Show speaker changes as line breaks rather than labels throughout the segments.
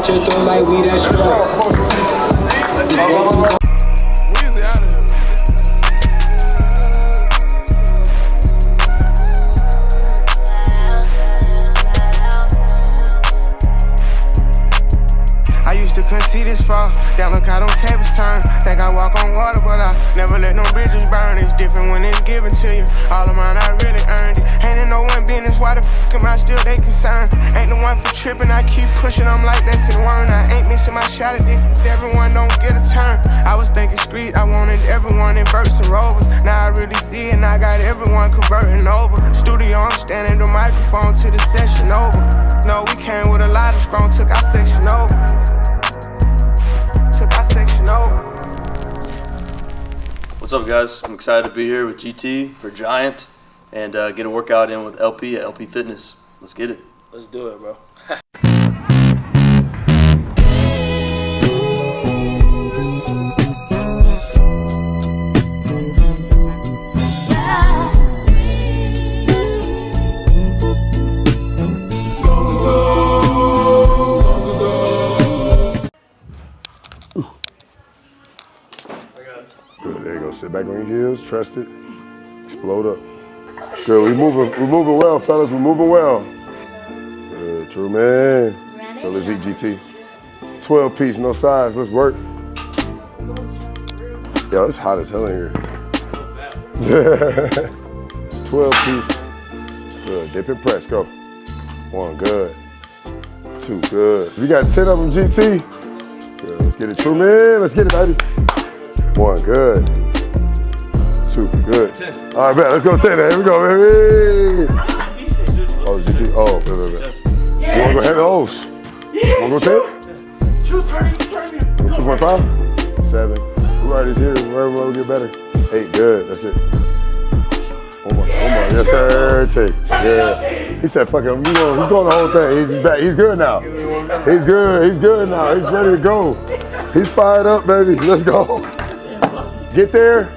at your throat like we that strong.
See this fall, down look how them tables turn. Think I walk on water, but I never let no bridges burn. It's different when it's given to you. All of mine, I really earned it. Ain't in no one business, why the f am I still they concerned? Ain't the one for tripping, I keep pushing, I'm like that's in one. I ain't missing my shot at this, everyone don't get a turn. I was thinking street, I wanted everyone in verse and rovers. Now I really see it, and I got everyone converting over. Studio, I'm standing the microphone till the session over. No, we came with a lot of strong, took our section over.
What's up, guys? I'm excited to be here with GT for Giant and get a workout in with LP at LP Fitness. Let's get it.
Let's do it, bro.
Good, there you go. Sit back on your heels, trust it, explode up. Good, we're moving well, fellas, we're moving well. Good, Truman. So let's eat GT. 12 piece, no size, let's work. Yo, it's hot as hell in here. 12 piece. Good, dip and press, go. 1, good. 2, good. If you got 10 of them, GT. Good, let's get it, Truman, let's get it, baby. 1, good. 2, good. 10. All right, bet. Let's go 10. Here we go, baby. Oh, GT. Oh, You want to go ahead those? You want to go 10? 2.5? 7. We're right here. Wherever we'll get better. 8, good. That's it. Oh my. Yes, sir. Take. Yeah. He said, fuck him. He's going the whole thing. He's back. He's good now. He's good now. He's ready to go. He's fired up, baby. Let's go. Get there.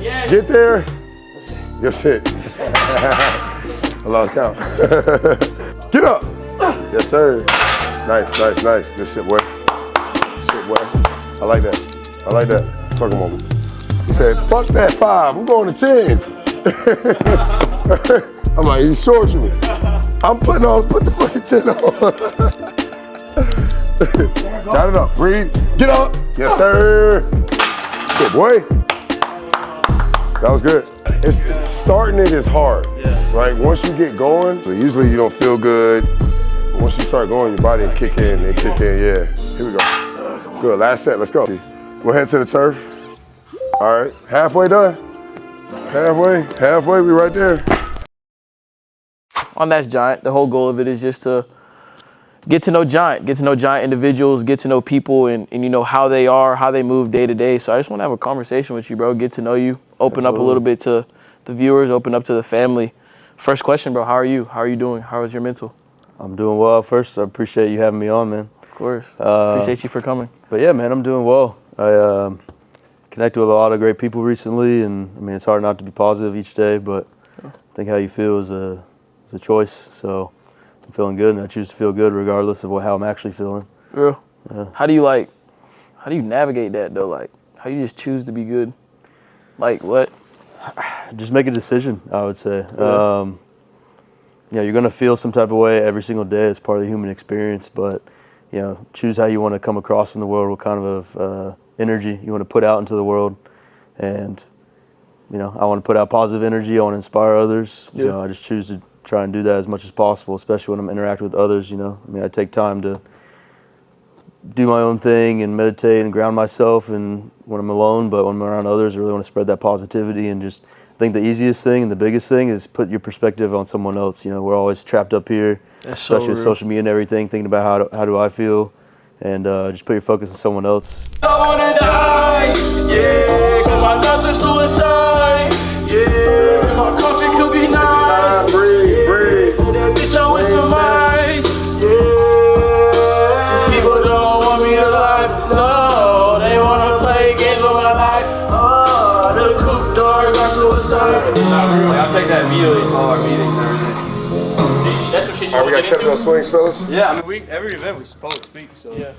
Get there. That's it. I lost count. Get up. Yes, sir. Nice. Good shit, boy. I like that. Talk about it. He said, fuck that 5. I'm going to 10. I'm like, you short you me. I'm put the fucking 10 on. Got it up. Breathe. Get up. Yes, sir. Shit, boy. That was good. Starting it is hard, right? Once you get going, so usually you don't feel good. But once you start going, your body will kick in. Yeah. Here we go. Good, last set, let's go. We'll head to the turf. All right, halfway done. Halfway, we right there.
On That's Giant, the whole goal of it is just to get to know Giant individuals, get to know people and you know how they are, how they move day to day. So I just want to have a conversation with you, bro, get to know you, open up a little bit to the viewers, open up to the family. First question, bro, how are you? How are you doing? How is your mental?
I'm doing well. First, I appreciate you having me on, man.
Of course. Appreciate you for coming.
But yeah, man, I'm doing well. I connected with a lot of great people recently, and I mean, it's hard not to be positive each day, but I think how you feel is a choice. So I'm feeling good, and I choose to feel good regardless of how I'm actually feeling.
Yeah. How do you navigate that though? Like, how do you just choose to be good? Like what?
Just make a decision, I would say. You're gonna feel some type of way every single day. It's part of the human experience, but choose how you want to come across in the world, what kind of energy you want to put out into the world. And I want to put out positive energy. I want to inspire others.
Yeah.
So I just choose to try and do that as much as possible, especially when I'm interacting with others. I take time to do my own thing and meditate and ground myself and when I'm alone, but when I'm around others, I really want to spread that positivity. And just, I think the easiest thing and the biggest thing is put your perspective on someone else. We're always trapped up here, especially with social media and everything, thinking about how do I feel, and just put your focus on someone else.
I wanna die, yeah, 'cause my thoughts are suicide, yeah, my country could be nice, breathe, that bitch always surmise, yeah, these people don't want me alive, no, they wanna play games with my life, oh, the coupe doors are suicide.
Not really, I'll take that video into all our meetings and everything. That's some shit you
Now we got kettlebell swings, fellas.
Yeah, I mean, every event we're supposed to speak, so.
Yeah.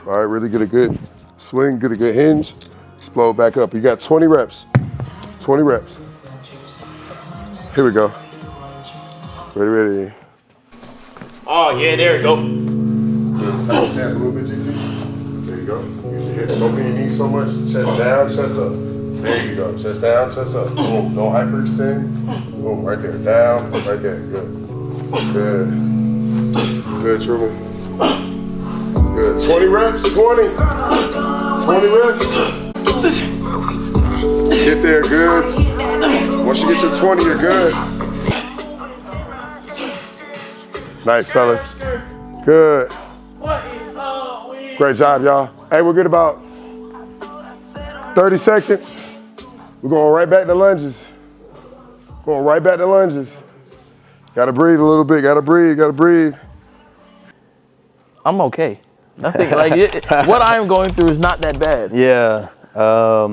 All right, really get a good swing, get a good hinge. Explode back up. You got 20 reps. 20 reps. Here we go. Ready.
Oh, yeah, there we go.
Good. Touch stance a little bit, GT. There you go. Use your hips. Don't bend your knees so much. Chest down, chest up. There you go. Chest down, chest up. Boom. Don't hyperextend. Boom. Right there. Down. Right there. Good. Good, Truman. Good. 20 reps. 20. 20 reps. Get there. Good. Once you get your 20, you're good. Nice, fellas. Good. Great job, y'all. Hey, we're good about 30 seconds. We're going right back to lunges. Going right back to lunges. Gotta breathe a little bit, gotta breathe.
I'm okay. Nothing like what I'm going through is not that bad.
Yeah. I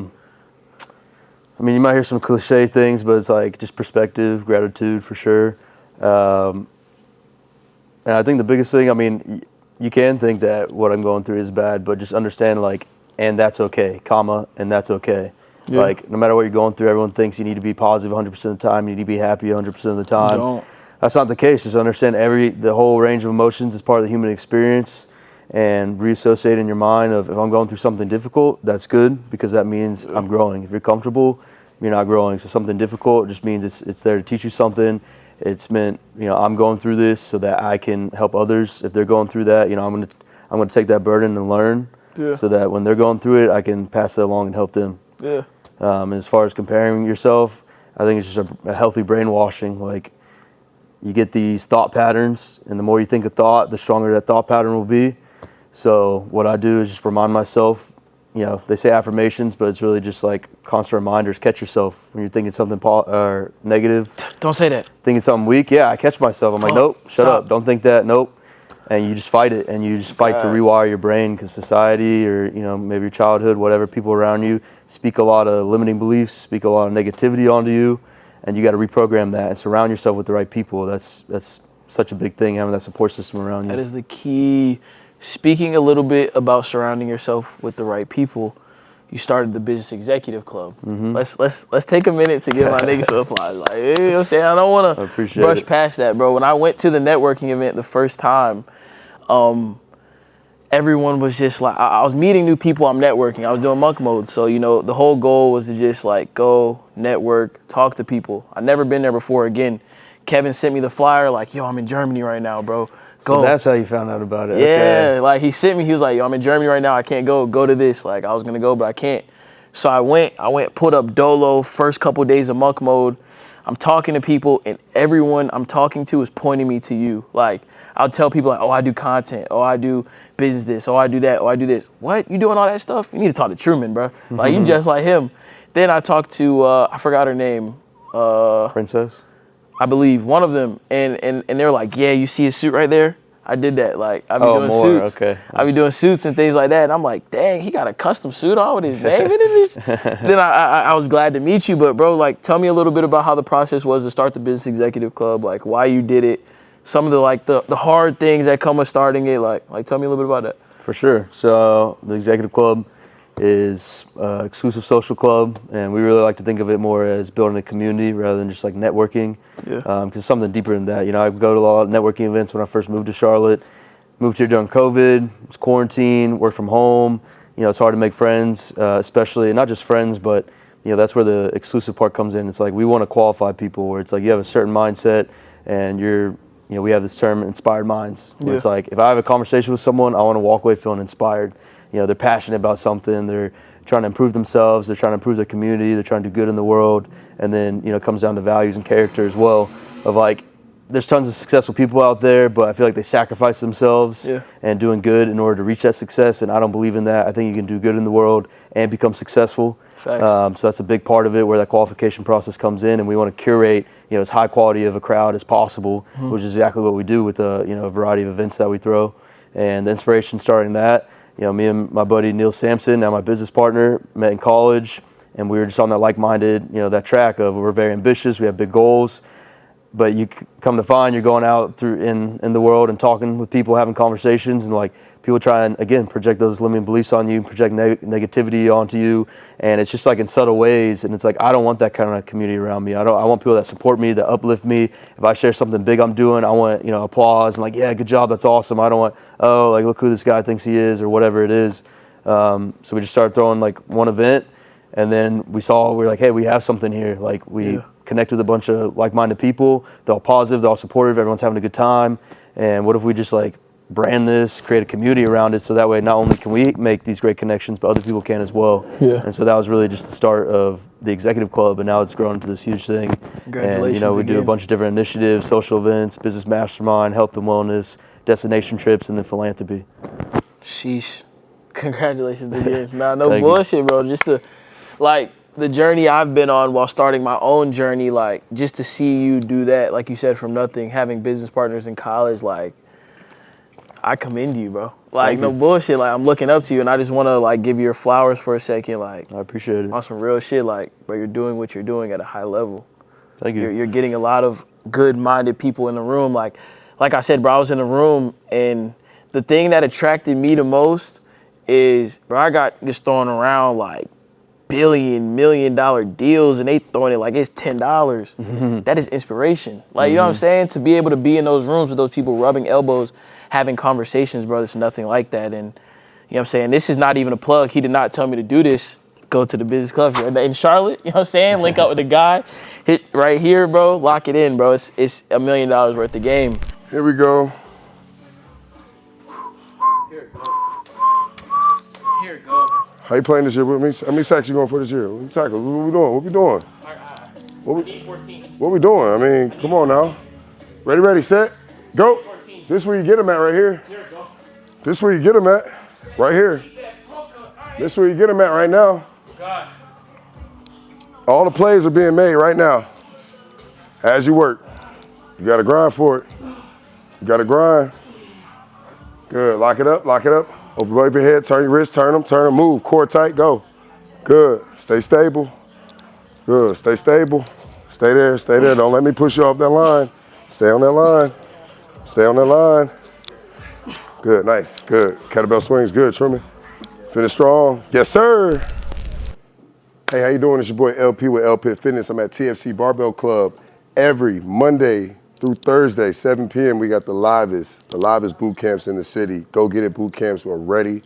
mean, you might hear some cliche things, but it's like just perspective, gratitude for sure. And I think the biggest thing, I mean, you can think that what I'm going through is bad, but just understand, like, and that's okay, comma, and that's okay. Yeah. Like, no matter what you're going through, everyone thinks you need to be positive 100% of the time, you need to be happy 100% of the time.
Don't.
That's not the case. Just understand the whole range of emotions is part of the human experience, and reassociate in your mind of, if I'm going through something difficult, that's good, because that means I'm growing. If you're comfortable, you're not growing. So something difficult just means it's there to teach you something. It's meant, I'm going through this so that I can help others. If they're going through that, I'm gonna take that burden and learn, so that when they're going through it, I can pass it along and help them.
Yeah.
As far as comparing yourself, I think it's just a healthy brainwashing. Like, you get these thought patterns, and the more you think a thought, the stronger that thought pattern will be. So what I do is just remind myself, they say affirmations, but it's really just like constant reminders. Catch yourself when you're thinking something negative.
Don't say that.
Thinking something weak. Yeah, I catch myself. I'm like, nope, shut up. Don't think that. Nope. And you just fight it, and you just fight to rewire your brain, because society, or maybe your childhood, whatever, people around you speak a lot of limiting beliefs, speak a lot of negativity onto you, and you got to reprogram that and surround yourself with the right people. That's such a big thing, having that support system around you.
That is the key. Speaking a little bit about surrounding yourself with the right people, you started the Business Executive Club. Mm-hmm. Let's take a minute to give my niggas some applause. Like, you know what I'm saying? I don't want to brush past that, bro. When I went to the networking event the first time, everyone was just like, I was meeting new people, I'm networking. I was doing monk mode. So, the whole goal was to just like go, network, talk to people. I'd never been there before. Again, Kevin sent me the flyer like, yo, I'm in Germany right now, bro.
So that's how you found out about it.
Yeah,
okay.
Like he sent me, he was like, yo, I'm in Germany right now, I can't go to this. Like, I was gonna go, but I can't. So I went, put up Dolo, first couple days of monk mode. I'm talking to people, and everyone I'm talking to is pointing me to you. Like, I'll tell people, like, oh, I do content, oh, I do business this, oh, I do that, oh, I do this. What? You doing all that stuff? You need to talk to Truman, bro. Like, you just like him. Then I talked to, I forgot her name.
Princess?
I believe, one of them, and they're like, yeah, you see his suit right there? I did that. Like, I be doing suits.
Okay.
I be doing suits and things like that. And I'm like, dang, he got a custom suit on with his name in it. Then I was glad to meet you. But, bro, like, tell me a little bit about how the process was to start the Business Executive Club, like, why you did it, some of the hard things that come with starting it. Like, tell me a little bit about that.
For sure. So the Executive Club is an exclusive social club, and we really like to think of it more as building a community rather than just like networking. Yeah. Because it's something deeper than that. I go to a lot of networking events when I first moved to Charlotte. Moved here during COVID. It was quarantine, work from home. It's hard to make friends, especially, not just friends, but that's where the exclusive part comes in. It's like we want to qualify people where it's like you have a certain mindset, and we have this term, inspired minds. Where it's like, if I have a conversation with someone, I want to walk away feeling inspired. They're passionate about something. They're trying to improve themselves. They're trying to improve their community. They're trying to do good in the world. And then, it comes down to values and character as well. Of like, there's tons of successful people out there, but I feel like they sacrifice themselves and doing good in order to reach that success. And I don't believe in that. I think you can do good in the world and become successful. So that's a big part of it, where that qualification process comes in. And we want to curate, as high quality of a crowd as possible, which is exactly what we do with a variety of events that we throw. And the inspiration starting that. Me and my buddy Neil Sampson, now my business partner, met in college, and we were just on that like-minded, that track of we're very ambitious, we have big goals. but you come to find you're going out through in the world and talking with people, having conversations, and like people try and again project those limiting beliefs on you, project negativity onto you, and it's just like in subtle ways. And it's like I don't want that kind of community around me. I want people that support me, that uplift me. If I share something big I'm doing, I want applause and like, yeah, good job, that's awesome. I don't want, oh, like look who this guy thinks he is or whatever it is. So we just started throwing like one event, and then we were like, hey, we have something here. Like we connect with a bunch of like-minded people. They're all positive, they're all supportive, everyone's having a good time. And what if we just like brand this, create a community around it, so that way not only can we make these great connections, but other people can as well. Yeah. And so that was really just the start of the executive club, and now it's grown into this huge thing.
Congratulations.
And we do a bunch of different initiatives, social events, business mastermind, health and wellness, destination trips, and then philanthropy.
Sheesh. Congratulations again. Nah, no bullshit, bro. Just the journey I've been on while starting my own journey, like just to see you do that, like you said, from nothing, having business partners in college, like I commend you, bro. Like no bullshit. Like I'm looking up to you, and I just want to like give you your flowers for a second. Like
I appreciate it.
On some real shit, like bro, you're doing what you're doing at a high level.
Thank you.
You're getting a lot of good-minded people in the room. Like I said, bro, I was in the room, and the thing that attracted me the most is, bro, I got just throwing around like $1 million deals, and they throwing it like it's $10. That is inspiration. Like, you know what I'm saying? To be able to be in those rooms with those people rubbing elbows, having conversations, bro, it's nothing like that. And you know what I'm saying? This is not even a plug. He did not tell me to do this. Go to the business club here in Charlotte, you know what I'm saying? Link up with the guy. Hit right here, bro. Lock it in, bro. It's $1 million worth of game.
Here we go.
Here it goes.
How you playing this year with me? How many sacks you going for this year? What we tackle? What we doing? What we doing? What we doing? I mean, come on now. Ready, set, go. This is where you get them at right here. This is where you get them at. Right here. This is where you get them at right now. All the plays are being made right now. As you work. You gotta grind for it. You gotta grind. Good, lock it up. Open up your head, turn your wrist, turn them, move, core tight, go. Good, stay stable. Good, stay stable. Stay there, don't let me push you off that line. Stay on that line. Good, nice, good. Kettlebell swings, good, Truman. Finish strong, yes sir. Hey, how you doing? It's your boy LP with LP Fitness. I'm at TFC Barbell Club every Monday through Thursday, 7 p.m. We got the livest boot camps in the city. Go Get It boot camps. We're ready,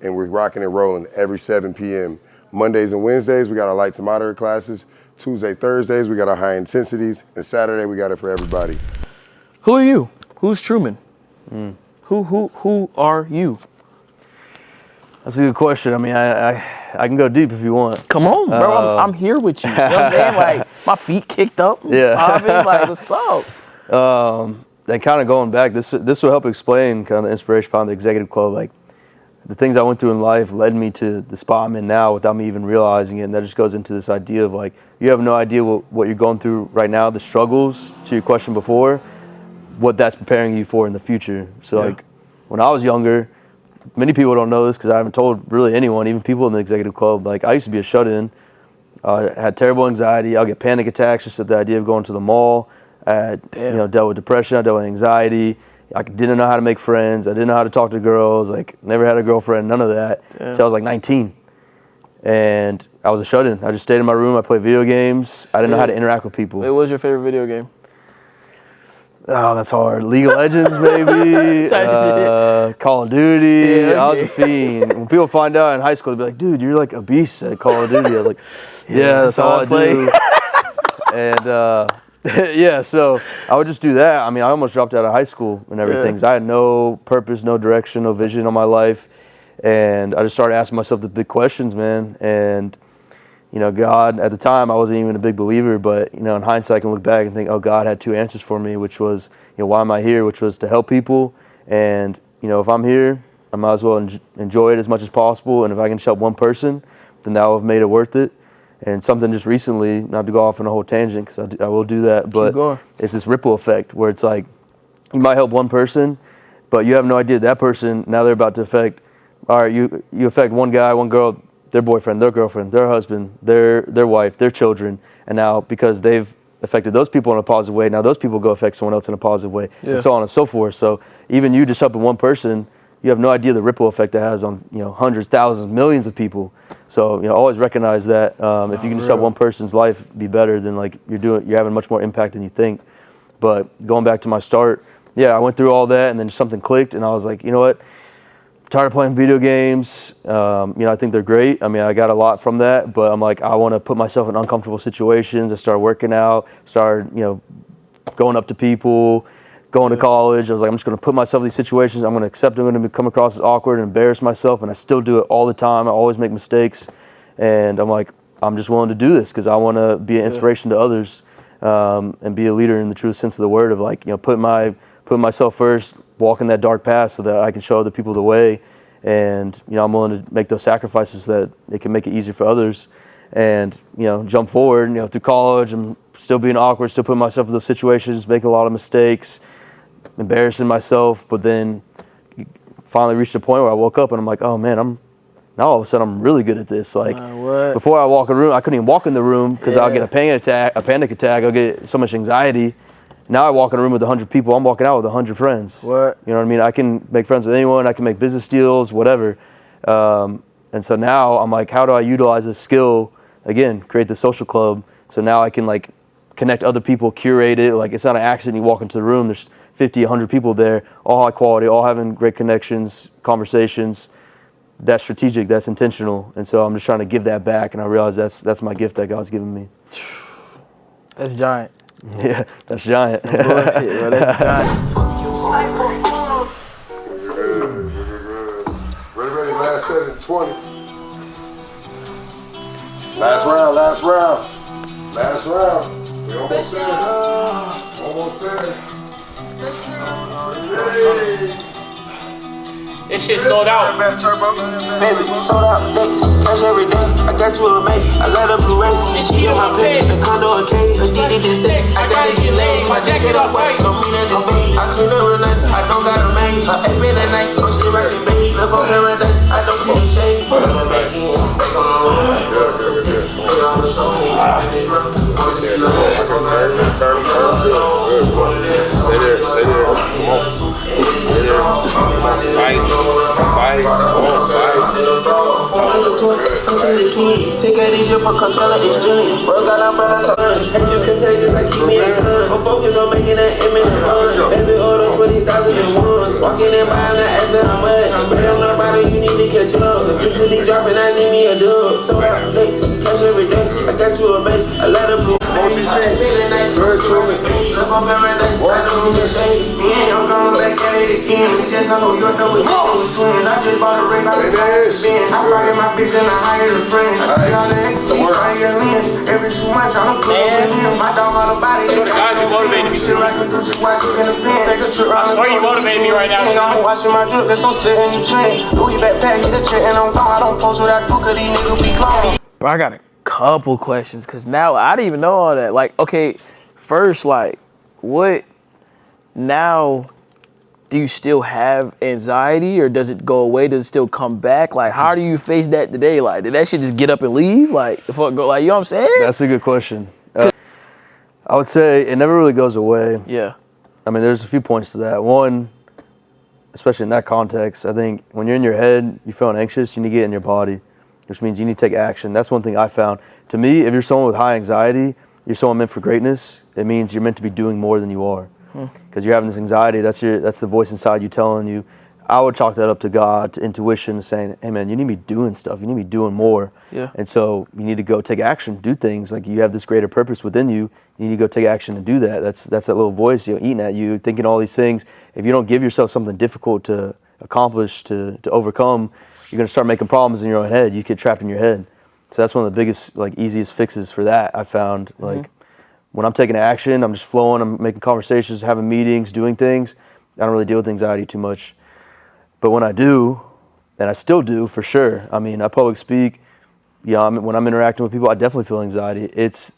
and we're rocking and rolling every 7 p.m. Mondays and Wednesdays, we got our light to moderate classes. Tuesday, Thursdays, we got our high intensities. And Saturday, we got it for everybody.
Who are you? Who's Truman? Who are you?
That's a good question. I mean, I can go deep if you want.
Come on, bro. I'm here with you. You know what I'm saying? Like, my feet kicked up.
Yeah.
Popping, like, what's up?
And kind of going back, this will help explain kind of the inspiration behind the executive club. Like the things I went through in life led me to the spot I'm in now without me even realizing it. And that just goes into this idea of like, you have no idea what you're going through right now, the struggles, to your question before, what that's preparing you for in the future. So like when I was younger, many people don't know this because I haven't told really anyone, even people in the executive club. Like I used to be a shut-in. I had terrible anxiety. I'll get panic attacks just at the idea of going to the mall. I had, dealt with depression. I dealt with anxiety. I didn't know how to make friends. I didn't know how to talk to girls. Like, never had a girlfriend. None of that until I was like 19. And I was a shut-in. I just stayed in my room. I played video games. I didn't know how to interact with people.
What was your favorite video game?
Oh, that's hard. League of Legends, maybe. Call of Duty. Yeah, I was a fiend. When people find out in high school, they'll be like, dude, you're like a beast at Call of Duty. I was like, yeah, that's all I do. And so I would just do that. I mean, I almost dropped out of high school and everything. So I had no purpose, no direction, no vision on my life. And I just started asking myself the big questions, man. And, God, at the time, I wasn't even a big believer. But, in hindsight, I can look back and think, oh, God had two answers for me, which was, why am I here? Which was to help people. And, if I'm here, I might as well enjoy it as much as possible. And if I can just help one person, then that will have made it worth it. And something just recently, not to go off on a whole tangent, because I will do that, but it's this ripple effect where it's like you might help one person, but you have no idea that person, now they're about to affect, all right, you affect one guy, one girl, their boyfriend, their girlfriend, their husband, their wife, their children, and now because they've affected those people in a positive way, now those people go affect someone else in a positive way,
Yeah.
and so on and so forth. So even you just helping one person, you have no idea the ripple effect that has on hundreds, thousands, millions of people. So always recognize that if you can just help one person's life be better, then like you're having much more impact than you think. But going back to my start, yeah, I went through all that, and then something clicked, and I was like, you know what? I'm tired of playing video games. I think they're great. I mean, I got a lot from that, but I'm like, I want to put myself in uncomfortable situations. I started working out, started going up to people, going to college. I was like, I'm just going to put myself in these situations. I'm going to accept I'm going to come across as awkward and embarrass myself, and I still do it all the time. I always make mistakes, and I'm like, I'm just willing to do this because I want to be an inspiration to others and be a leader in the true sense of the word of like, putting myself first, walking that dark path so that I can show other people the way. And, I'm willing to make those sacrifices so that it can make it easier for others. And, jump forward, through college, I'm still being awkward, still putting myself in those situations, making a lot of mistakes, embarrassing myself. But then finally reached a point where I woke up and I'm like, oh man, now all of a sudden I'm really good at this. Like before I walk in a room, I couldn't even walk in the room because I'll get a panic attack. I'll get so much anxiety. Now I walk in a room with 100 people. I'm walking out with 100 friends.
What?
You know what I mean? I can make friends with anyone. I can make business deals, whatever. And so now I'm like, how do I utilize this skill? Again, create the social club. So now I can like connect other people, curate it. Like it's not an accident you walk into the room. There's 50, 100 people there, all high quality, all having great connections, conversations. That's strategic. That's intentional. And so I'm just trying to give that back. And I realize that's my gift that God's given me.
That's giant.
Yeah, that's giant.
No bullshit, bro. That's giant.
Ready, last set at 20. Last round. We almost there. Hey.
This shit sold out.
Baby, sold out dates, cash every day. I got you a mate, I let her blue race.
This shit on my bed.
The condo a cage, a DD to sex. I gotta get laid, my jacket up white. Don't mean that it's paid. I clean up real nice, I don't got a maid. I ain't been at night, oh shit right in bed. Live on paradise, I don't see the shade. Never back in, back on the road. Nigga on the show, he in his room.
Let's turn them. Good. Stay there. Come on. Fight.
Take that easier for controlling these dreams. Bro got our brothers orange. Haters contagious like keep me a gun. I'm focused on making that imminent run. Baby order 20,000 in ones. Walking in by and asking how much. But I'm not about it, you need to catch up. Cause 60 dropping, I need me a dub. So out next, cash every day. I got you a base, I let her blue.
Good, Truman.
Look on paradise, I don't see the shade. Yeah, I'm going back at it again. We just know you're done with twins. I just bought a ring on the top of the bin. I fired my bitch and I hired a friend. I see all the hate, we try your lens. Every 2 months, I don't cook with him. My dog on the body.
So the guys who motivated me.
Still rockin' Gucci watches in the pen. Take a trip around the
Why you motivating me right now?
I'm watching my drip, that's so sitting in the trend. Louis backpack, hit the check and I'm gone. I don't post what I do, cause these niggas be clown.
Bro, I got a couple questions because now I didn't even know all that. Like, okay, first, like, what now? Do you still have anxiety, or does it go away? Does it still come back? Like, how do you face that today? Like, did that shit just get up and leave? Like, the fuck go? Like, you know what I'm saying?
That's a good question. I would say it never really goes away.
Yeah.
I mean, there's a few points to that. One, especially in that context, I think when you're in your head, you're feeling anxious, you need to get in your body, which means you need to take action. That's one thing I found. To me, if you're someone with high anxiety, you're someone meant for greatness. It means you're meant to be doing more than you are. Because you're having this anxiety, that's the voice inside you telling you. I would chalk that up to God, to intuition, saying, hey man, you need to be doing stuff. You need to be doing more. Yeah. And so you need to go take action, do things. Like you have this greater purpose within you. You need to go take action and do that. That's that little voice, eating at you, thinking all these things. If you don't give yourself something difficult to accomplish, to overcome, you're going to start making problems in your own head. You get trapped in your head. So that's one of the biggest, easiest fixes for that I found. When I'm taking action, I'm just flowing, I'm making conversations, having meetings, doing things. I don't really deal with anxiety too much. But when I do, and I still do for sure, I mean, I public speak, when I'm interacting with people, I definitely feel anxiety. It's,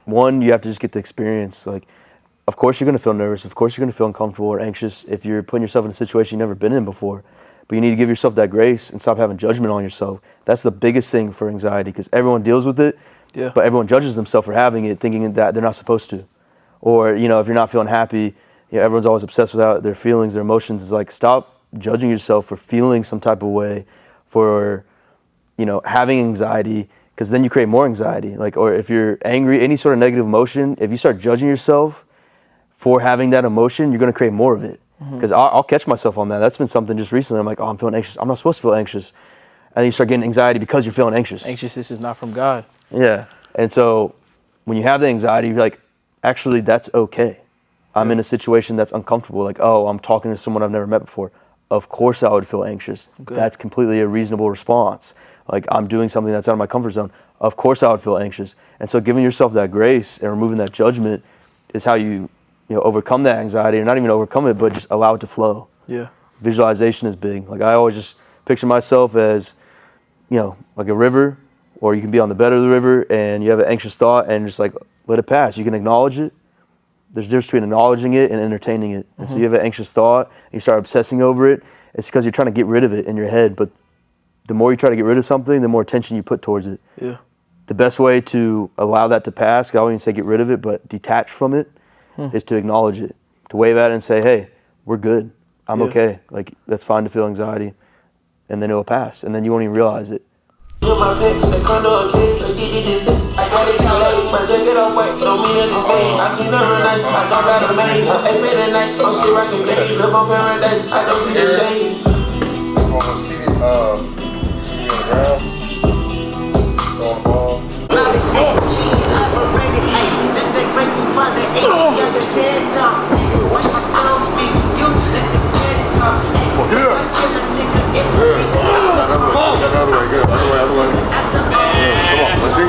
one, you have to just get the experience. Of course you're going to feel nervous. Of course you're going to feel uncomfortable or anxious if you're putting yourself in a situation you've never been in before. But you need to give yourself that grace and stop having judgment on yourself. That's the biggest thing for anxiety because everyone deals with it.
Yeah.
But everyone judges themselves for having it, thinking that they're not supposed to. Or, if you're not feeling happy, everyone's always obsessed with their feelings, their emotions. It's like, stop judging yourself for feeling some type of way, for, having anxiety, because then you create more anxiety. Or if you're angry, any sort of negative emotion, if you start judging yourself for having that emotion, you're going to create more of it. Because I'll catch myself on that. That's been something just recently. I'm like, oh, I'm feeling anxious. I'm not supposed to feel anxious. And then you start getting anxiety because you're feeling anxious.
Anxiousness is not from God.
Yeah. And so when you have the anxiety, you're like, actually, that's okay. I'm in a situation that's uncomfortable. Like, oh, I'm talking to someone I've never met before. Of course I would feel anxious.
Good.
That's completely a reasonable response. Like, I'm doing something that's out of my comfort zone. Of course I would feel anxious. And so giving yourself that grace and removing that judgment is how you overcome that anxiety, or not even overcome it, but just allow it to flow.
Yeah.
Visualization is big. Like, I always just picture myself as, like a river, or you can be on the bed of the river and you have an anxious thought and just like, let it pass. You can acknowledge it. There's a difference between acknowledging it and entertaining it. And so you have an anxious thought and you start obsessing over it. It's because you're trying to get rid of it in your head. But the more you try to get rid of something, the more attention you put towards it.
Yeah.
The best way to allow that to pass, I won't even say get rid of it, but detach from it, is to acknowledge it, to wave at it and say, hey, we're good. I'm okay. Like, that's fine to feel anxiety. And then it will pass. And then you won't even realize it.
Other way, good. Other way. Come on, let's see.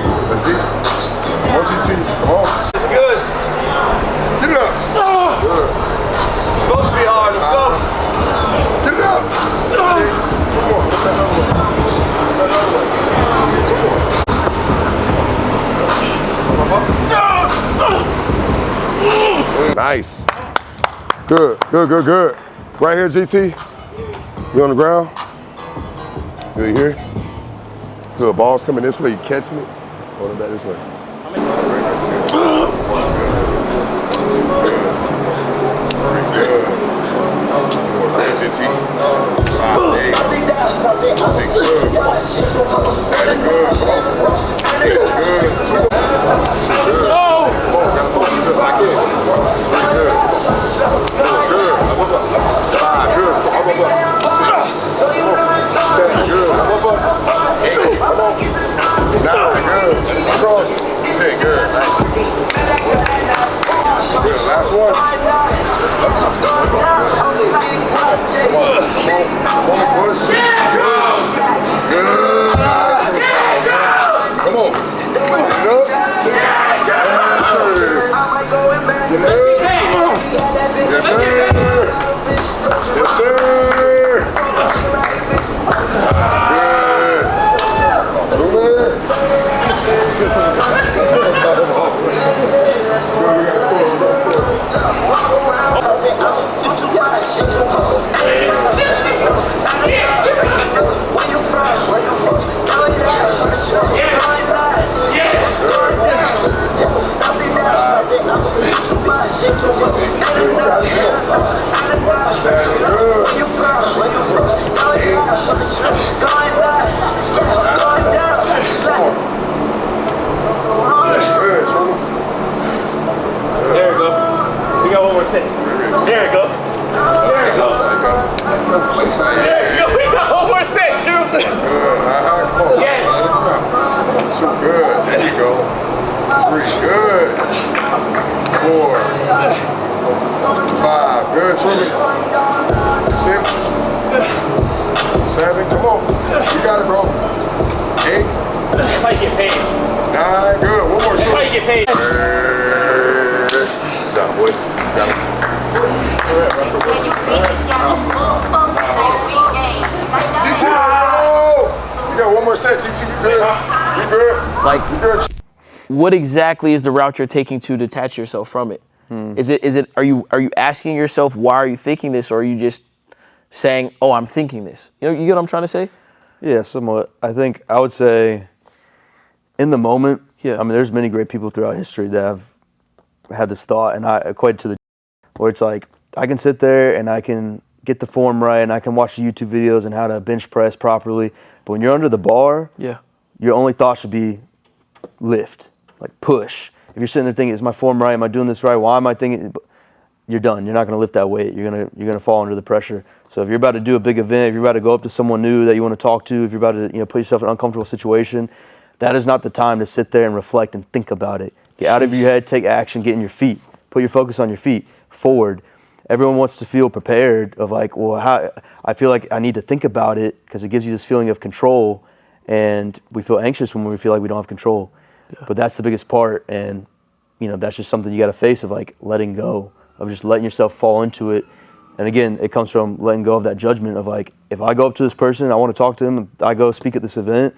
Come on, GT. Come on.
It's good.
Get it up. Good.
It's supposed to be hard. Let's go.
Get it up. Come on, put that other way. Come on. Nice. Good. Right here, GT. You on the ground? Good here. Good. Ball's coming this way. You catching it? Hold it back this way. Good. Last one. Come on.
There we go. We got one more set. There we go. There we go. We got one more set, Drew.
Good. Come on.
Yes.
Two. Good. There you go. 3. Good. 4. 5. Good, Truman. 6. 7. Come on. You got it, bro. 8.
That's how you get paid.
9. Good. One more.
That's how you get paid.
Good job, boy. Got it. GT, you got one more set, GT. You good? You good?
Like,
You good?
what exactly is the route you're taking to detach yourself from it? Is it are you asking yourself, why are you thinking this, or are you just saying, oh, I'm thinking this? You get what I'm trying to say?
Yeah, somewhat. I think I would say in the moment,
Yeah.
I mean, there's many great people throughout history that have had this thought, and I equate it to the where it's like I can sit there and I can get the form right, and I can watch YouTube videos and how to bench press properly. But when you're under the bar,
Yeah.
your only thought should be lift, like push. If you're sitting there thinking, is my form right? Am I doing this right? Why am I thinking? You're done. You're not going to lift that weight. You're gonna fall under the pressure. So if you're about to do a big event, if you're about to go up to someone new that you want to talk to, if you're about to put yourself in an uncomfortable situation, that is not the time to sit there and reflect and think about it. Get out of your head, take action, get in your feet. Put your focus on your feet, forward. Everyone wants to feel prepared of like, well, how I feel like I need to think about it because it gives you this feeling of control, and we feel anxious when we feel like we don't have control. Yeah. But that's the biggest part, and that's just something you got to face of like letting go, of just letting yourself fall into it. And again, it comes from letting go of that judgment of like, if I go up to this person, I want to talk to them, I go speak at this event,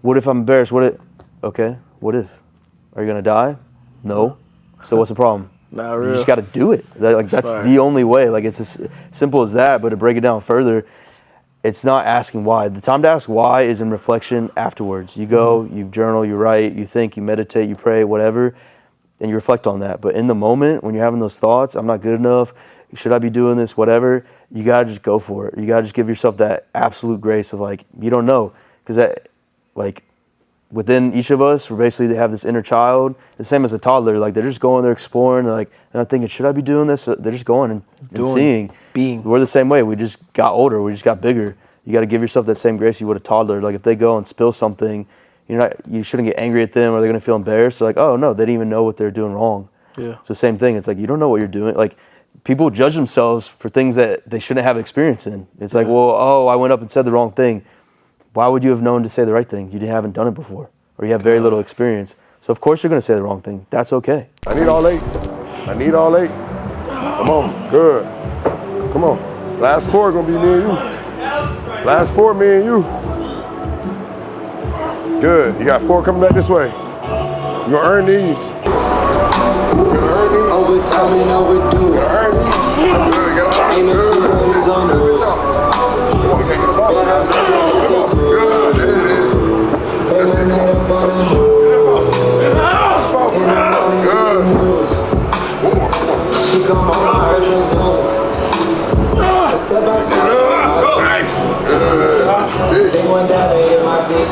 what if I'm embarrassed? What if? Are you going to die? No. So what's the problem?
Not real.
You just got to do it. That's the only way. Like, it's as simple as that, but to break it down further, it's not asking why. The time to ask why is in reflection afterwards. You go, you journal, you write, you think, you meditate, you pray, whatever, and you reflect on that. But in the moment, when you're having those thoughts, I'm not good enough, should I be doing this, whatever, you got to just go for it. You got to just give yourself that absolute grace of like, you don't know. Because that, like, within each of us, they have this inner child, the same as a toddler. Like, they're just going, they're exploring, they're not thinking, should I be doing this? They're just going and seeing.
Being.
We're the same way. We just got older. We just got bigger. You got to give yourself that same grace you would a toddler. Like, if they go and spill something, you shouldn't get angry at them, or they're going to feel embarrassed. They're like, oh, no, they didn't even know what they're doing wrong.
Yeah.
So same thing. It's like, you don't know what you're doing. Like, people judge themselves for things that they shouldn't have experience in. It's like, well, I went up and said the wrong thing. Why would you have known to say the right thing? You haven't done it before, or you have very little experience. So of course you're going to say the wrong thing. That's okay.
I need all 8. Come on, good. Come on. Last 4 gonna be me and you. Last 4, me and you. Good. You got 4 coming back this way. You gonna earn these.
Overtime and overdue. Ain't no feelings on the wrist. But I said
good, there it is.
That's it.
Good.
She come on my heart and zone. Step by step.
Nice. Good.
Take one down and hit my dick.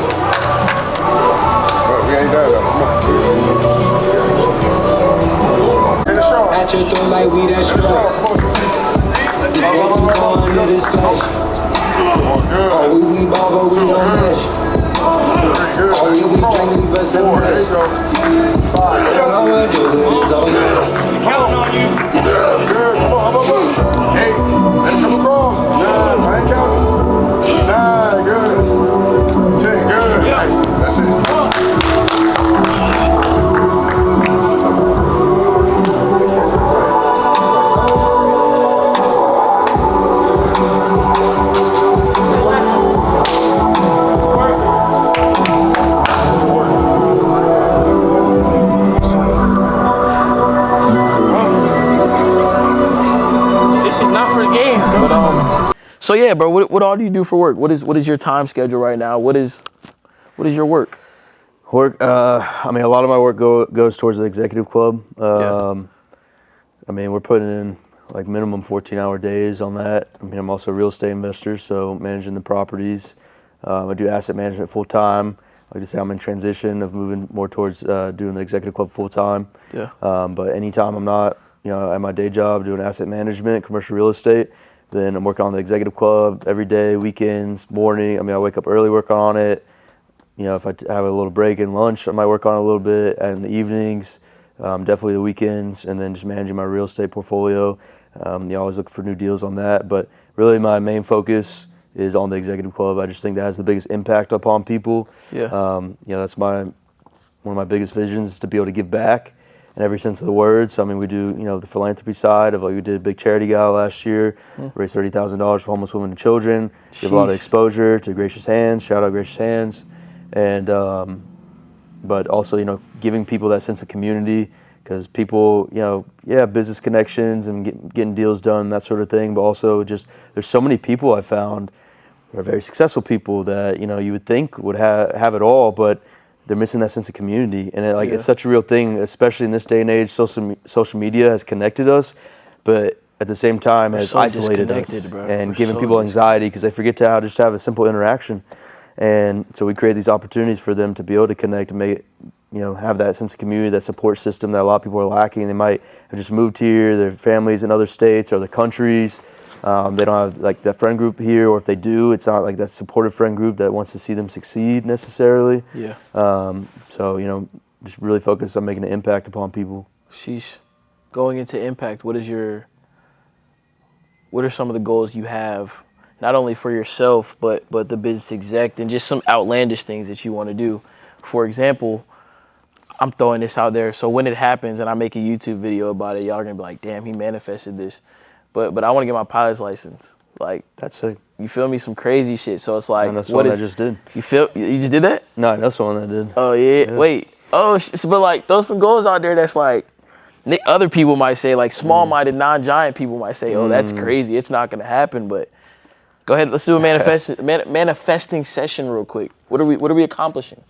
We ain't done that. Come on.
At your throat like we that strong. These boys keep going under this flash. Oh, we ball, but we don't mesh. Oh, we drink, leave us a mess. Don't know what this is, oh yeah.
Counting on you.
Good. Come on, up. Hey, let it come across. 9, I ain't counting. 9, good. 10, good. Nice. That's it.
So yeah, bro, what all do you do for work? What is your time schedule right now? What is your work?
I mean, a lot of my work goes towards the executive club. I mean, we're putting in like minimum 14-hour days on that. I mean, I'm also a real estate investor, so managing the properties. I do asset management full time. Like I say, I'm in transition of moving more towards doing the executive club full time.
Yeah.
But anytime I'm not, at my day job doing asset management, commercial real estate, then I'm working on the executive club every day, weekends, morning. I mean, I wake up early, work on it. If I have a little break and lunch, I might work on it a little bit. And in the evenings, definitely the weekends, and then just managing my real estate portfolio. You always look for new deals on that. But really my main focus is on the executive club. I just think that has the biggest impact upon people.
Yeah.
That's one of my biggest visions, is to be able to give back in every sense of the word. So, I mean, we do, the philanthropy side of, like, we did a big charity gala last year, raised $30,000 for homeless women and children, give a lot of exposure to Gracious Hands, shout out Gracious Hands, and, but also, giving people that sense of community, because people, business connections and getting deals done, that sort of thing, but also just, there's so many people I found who are very successful people that, you would think would have it all, but they're missing that sense of community, and it's such a real thing, especially in this day and age. Social media has connected us, but at the same time has isolated us and given people anxiety because they forget to just have a simple interaction. And so we create these opportunities for them to be able to connect and make, have that sense of community, that support system that a lot of people are lacking. They might have just moved here, their families in other states or other countries. They don't have like that friend group here, or if they do, it's not like that supportive friend group that wants to see them succeed necessarily.
Yeah.
So, just really focus on making an impact upon people.
Sheesh. Going into impact, what are some of the goals you have, not only for yourself, but the business exec, and just some outlandish things that you want to do? For example, I'm throwing this out there, so when it happens and I make a YouTube video about it, y'all are gonna be like, damn, he manifested this. But I want to get my pilot's license. Like,
that's sick.
You feel me? Some crazy shit. So it's like,
that's what I just did.
You just did that?
No, that's the one I did.
Oh yeah. Wait. Oh, but like those some goals out there that's like, other people might say, like small-minded, non-giant people might say, oh, that's crazy. It's not gonna happen. But go ahead. Let's do a manifesting session real quick. What are we accomplishing?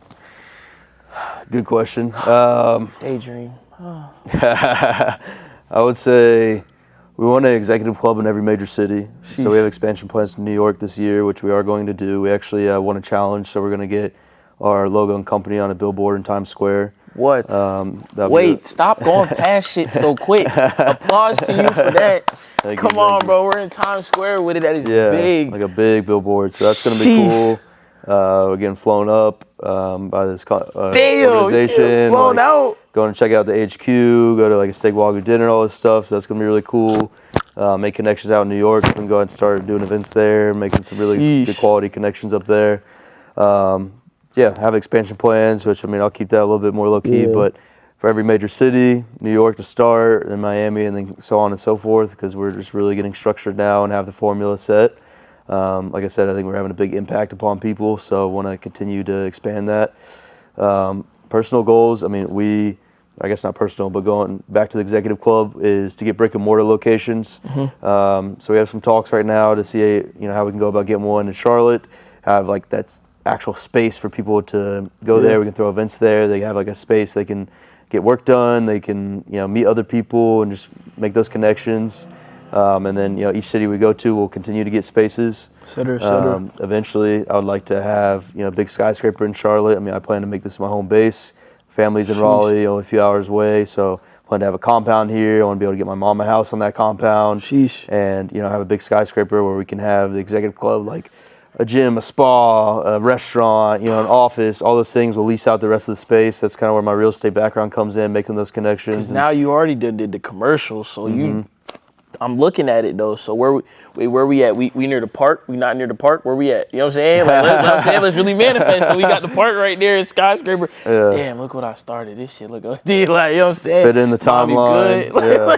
Good question.
Daydream. Oh.
I would say we want an executive club in every major city. Sheesh. So we have expansion plans to New York this year, which we are going to do. We actually won a challenge, so we're going to get our logo and company on a billboard in Times Square.
What? Wait, stop going past shit so quick. Applause to you for that. Come on, bro. We're in Times Square with it. That is big.
Like a big billboard. So that's going to be cool. We're getting flown up by this organization.
Flown out.
Going to check out the HQ, go to like a steak wagyu dinner, all this stuff. So that's going to be really cool. Make connections out in New York. We can go ahead and start doing events there, making some really good quality connections up there. Have expansion plans, which, I'll keep that a little bit more low-key. Yeah. But for every major city, New York to start, then Miami, and then so on and so forth, because we're just really getting structured now and have the formula set. Like I said, I think we're having a big impact upon people, so I want to continue to expand that. Personal goals, I guess not personal, but going back to the executive club is to get brick and mortar locations. Mm-hmm. So we have some talks right now to see, how we can go about getting one in Charlotte, have like that's actual space for people to go there. We can throw events there. They have like a space they can get work done. They can, meet other people and just make those connections. And then, each city we go to will continue to get spaces. Eventually, I would like to have, a big skyscraper in Charlotte. I plan to make this my home base. Family's in Raleigh, only a few hours away. So I plan to have a compound here. I want to be able to get my mom a house on that compound. And, have a big skyscraper where we can have the executive club, like a gym, a spa, a restaurant, an office, all those things. We'll lease out the rest of the space. That's kind of where my real estate background comes in, making those connections.
Now you already did the commercial, so I'm looking at it though. So where we at? We near the park? We not near the park? Where we at? You know what I'm saying? Like, let's really manifest. So we got the park right there, in skyscraper. Yeah. Damn, look what I started. This shit look like, you know what I'm saying?
Fit in the timeline.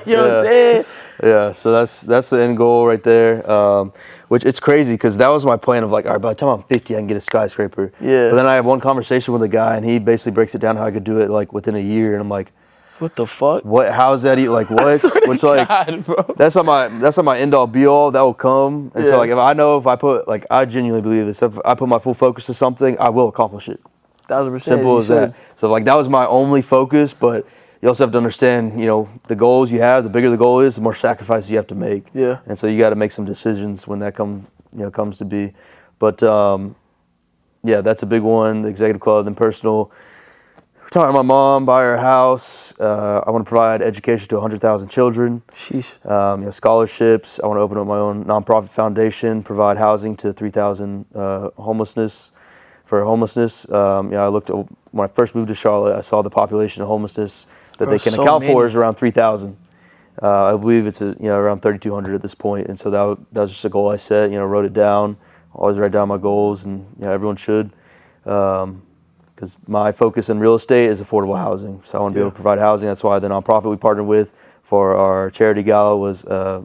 You know what I'm saying?
Yeah. So that's the end goal right there. Which it's crazy because that was my plan of like, all right, by the time I'm 50, I can get a skyscraper. Yeah. But then I had one conversation with a guy, and he basically breaks it down how I could do it like within a year, and I'm like,
what the fuck?
What? How is that? Like what? Which like God, that's not my end all be all. That will come. And so like if I put like I genuinely believe this. If I put my full focus to something, I will accomplish it.
1,000%.
Simple as that. So like that was my only focus. But you also have to understand, the goals you have. The bigger the goal is, the more sacrifices you have to make.
Yeah.
And so you got to make some decisions when that comes to be. But that's a big one. The executive club, then personal. Talking to my mom, buy her a house. I want to provide education to 100,000 children.
Sheesh.
Scholarships. I want to open up my own nonprofit foundation, provide housing to 3,000 homelessness. I looked at, when I first moved to Charlotte, I saw the population of homelessness that they can account for is around 3,000. I believe it's around 3,200 at this point, and so that was just a goal I set. Wrote it down. Always write down my goals, and everyone should. Because my focus in real estate is affordable housing. So I want to be able to provide housing. That's why the nonprofit we partnered with for our charity gala was an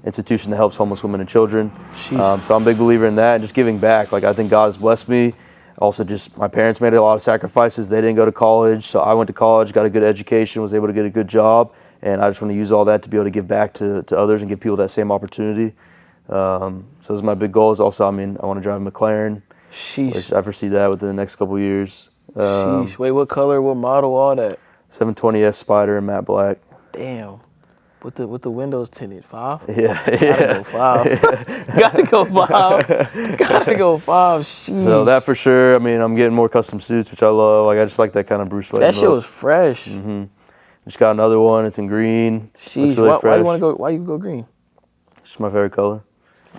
institution that helps homeless women and children. So I'm a big believer in that and just giving back. Like I think God has blessed me. Also just my parents made a lot of sacrifices. They didn't go to college. So I went to college, got a good education, was able to get a good job. And I just want to use all that to be able to give back to others and give people that same opportunity. So those are my big goals. Also, I want to drive a McLaren. Which I foresee that within the next couple of years.
Sheesh. Wait, what color, what model, all that?
720S Spider in matte black.
Damn. With the windows tinted, 5?
Yeah,
Gotta go 5. Gotta go 5. Gotta go 5. Sheesh.
So that for sure. I mean, I'm getting more custom suits, which I love. Like I just like that kind of Bruce Wayne
that shit
look.
was fresh.
Just got another one. It's in green.
Sheesh.
Really
Why
fresh.
you wanna go? Why you go green?
It's just my favorite color.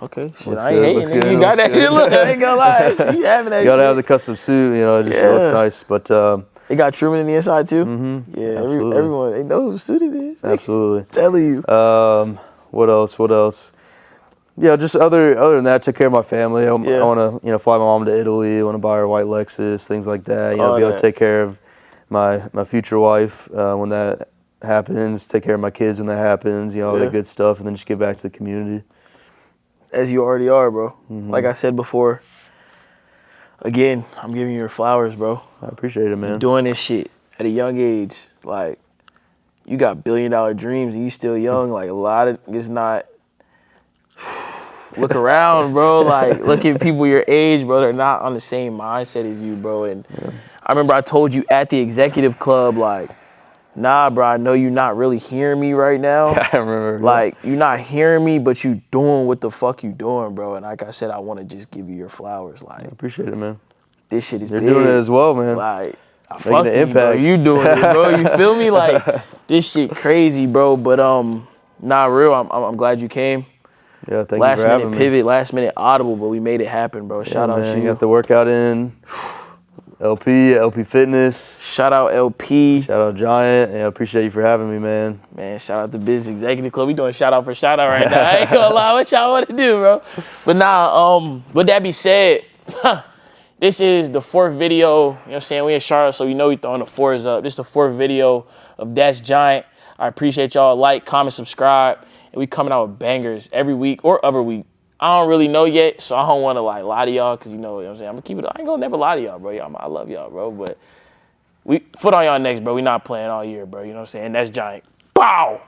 Okay, shit.
Looks
I ain't
good,
hating.
looks
Nigga.
good,
You got
looks
that
good.
shit. Look, I ain't gonna lie. Shit, you having that
You gotta
shit.
have the custom suit. You know, it just looks nice. But
It got Truman in the inside too. Yeah,
absolutely.
everyone they know whose suit it is.
Absolutely.
Telling you.
What else? What else? Yeah, just other than that, take care of my family. I want to, fly my mom to Italy. I want to buy her a white Lexus, things like that. Be able to take care of my future wife when that happens. Take care of my kids when that happens. All that good stuff, and then just give back to the community.
As you already are, bro. Like I said before. Again, I'm giving you your flowers, bro.
I appreciate it, man.
You're doing this shit at a young age. Like, you got billion-dollar dreams and you still young. Like, a lot of it's not. Look around, bro. Like, look at people your age, bro. They're not on the same mindset as you, bro. And I remember I told you at the executive club, like, nah, bro, I know you're not really hearing me right now.
I remember.
Like, you're not hearing me, but you doing what the fuck you doing, bro. And like I said, I want to just give you your flowers. Like,
I appreciate it, man.
this shit is
You're
big.
doing it as well, man.
Like,
Making an impact.
bro. You doing it, bro. You feel me? Like, this shit crazy, bro. But nah, real. I'm glad you came.
Yeah, thank you for having me.
Last minute pivot, last minute audible, but we made it happen, bro. Shout out
man,
to
you. Got the workout in. LP Fitness.
Shout out LP.
Shout out Giant. Yeah, I appreciate you for having me, man.
Man, shout out to Biz Executive Club. We doing shout out for shout out right now. I ain't gonna lie, what y'all want to do, bro? But nah, with that being said, this is the 4th video. You know what I'm saying? We in Charlotte, so we know we throwing the 4s up. This is the 4th video of That's Giant. I appreciate y'all. Like, comment, subscribe. And we coming out with bangers every week or other week. I don't really know yet, so I don't want to like lie to y'all because you know what I'm saying. I'm gonna keep it. I ain't gonna never lie to y'all, bro. I love y'all, bro. But we foot on y'all next, bro. We not playing all year, bro. You know what I'm saying? That's Giant. Bow.